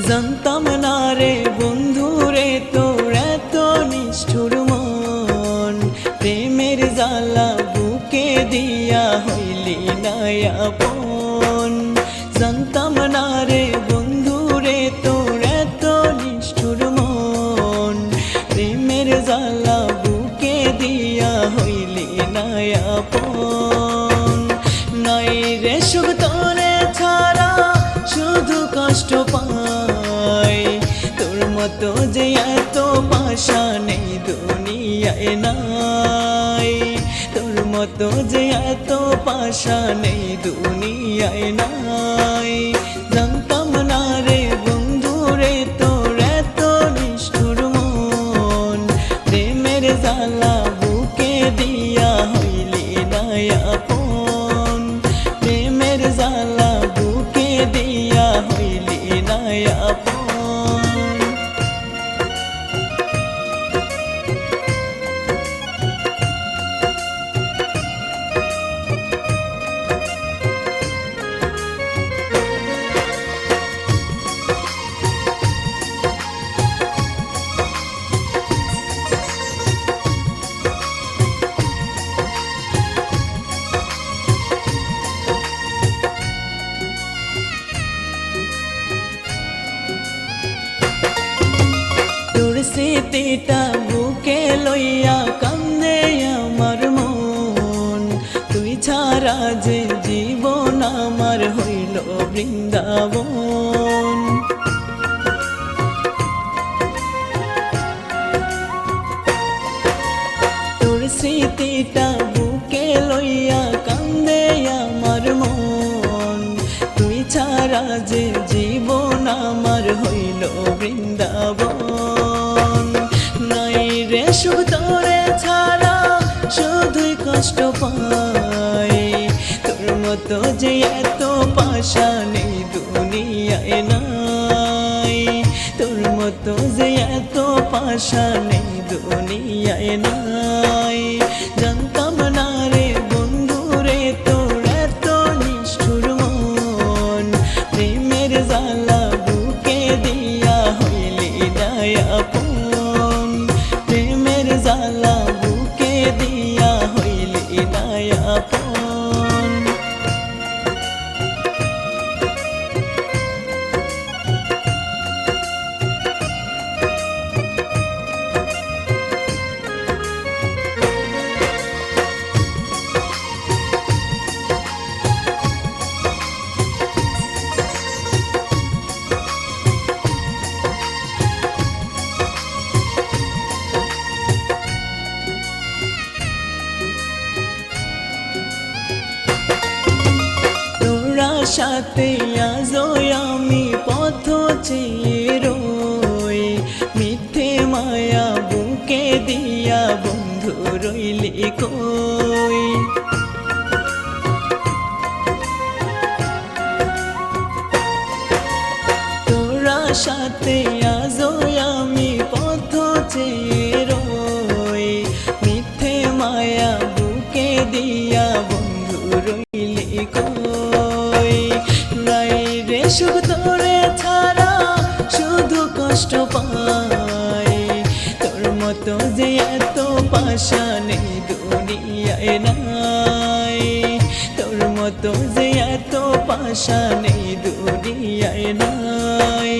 জানতাম না রে বন্ধু রে তোর এত নিষ্ঠুর মন, প্রেমের জ্বালা বুকে দিয়া হইলি না আপন। জানতাম না রে বন্ধু রে তোর এত নিষ্ঠুর মন, প্রেমের জ্বালা বুকে দিয়া হইলি না আপন। নাই রে সুখ তোরে ছাড়া শুধু কষ্ট পাই, তোর মতো যে এত পাশা নেই দুনিয়ায় নাই, তোর মতো যে এত পাশা নেই দুনিয়ায় নাই। জানতাম না রে বন্ধু রে তোর এত নিষ্ঠুর মন, প্রেমের জ্বালা বুকে দিয়া হইলি না আপন, প্রেমের জ্বালা বুকে দিয়া হইলি না আপন। স্মৃতিটা বুকে লইয়া কান্দে আমার মন, তুই ছাড়া যে জীবন আমার হইল বৃন্দাবন। তোর স্মৃতিটা বুকে লইয়া কান্দে আমার মন, তুই ছাড়া যে জীবন আমার হইল বৃন্দাবন। রে সুখ তোরে ছাড়া শুধুই কষ্ট পাই, তোর মতো যে এত পাশা নেই দুনিয়ায় নাই, তোর মতো যে এত পাশা নেই দুনিয়ায় নাই। জানতাম না রে বন্ধু রে তোর এত নিষ্ঠুর মন, প্রেমের জ্বালা বুকে দিয়া হইলি না আপন, প্রেমের জ্বালা বুকে দিয়া হইলি না আপন। সাথে আজও আমি পথ চেয়ে রই, মিথ্যে মায়া বুকে দিয়া বন্ধু রইলি কই। তোরা সাথে আজও আমি পথ চেয়ে রই, মিথ্যে মায়া বুকে দিয়া বন্ধু রইলি কই। সুখ তোরে ছাড়া শুধু কষ্ট পাই, তোর মতো যে এত পাশা নেই দুনিয়ায় নাই, তোর মতো যে এত পাশা নেই দুনিয়ায় নাই।